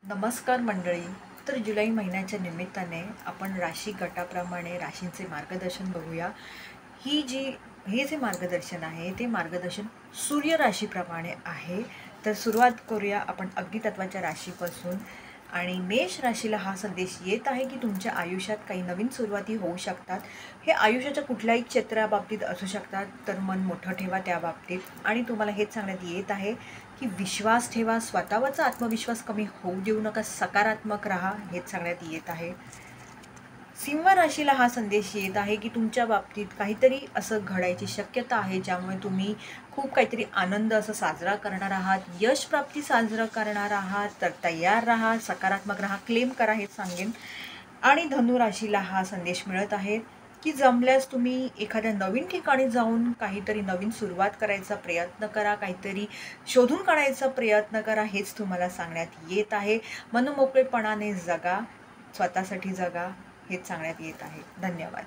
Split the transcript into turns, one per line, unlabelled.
नमस्कार मंडळी. तर जुलै महिन्याच्या निमित्ताने आपण राशी गटाप्रमाणे राशींचे मार्गदर्शन बघूया. हे जे मार्गदर्शन आहे ते मार्गदर्शन सूर्य राशीप्रमाणे आहे. तर सुरुवात करूया आपण अग्नी तत्वाच्या राशीपासून. आणि मेष राशीला हा संदेश येत आहे की तुमच्या आयुष्यात काही नवीन सुरुवाती होऊ शकतात. हे आयुष्याच्या कुठल्याही क्षेत्राबाबतीत असू शकतात. तर मन मोठं ठेवा त्या बाबतीत. आणि तुम्हाला हेच सांगण्यात येत आहे की विश्वास ठेवा, स्वतःवरचा आत्मविश्वास कमी होऊ देऊ नका, सकारात्मक राहा, हेच सांगण्यात येत आहे. सिंह राशीला हा संदेश येत आहे की तुमच्या बाबतीत काहीतरी असं घडायची शक्यता आहे, ज्यामुळे तुम्ही खूप काहीतरी आनंद असं साजरा करणार आहात, यश प्राप्ती साजरा करणार आहात. तर तयार राहा, सकारात्मक राहा, क्लेम करा, हेच सांगेन. आणि धनु राशीला हा संदेश मिळत आहे की जमल्यास तुम्ही एखाद्या नवीन ठिकाणी जाऊन काहीतरी नवीन सुरुवात करायचा प्रयत्न करा, काहीतरी शोधून काढायचा प्रयत्न करा, हेच तुम्हाला सांगण्यात येत आहे. मनमोकळेपणाने जगा, स्वतःसाठी जगा, हेच सांगण्यात येत आहे. धन्यवाद.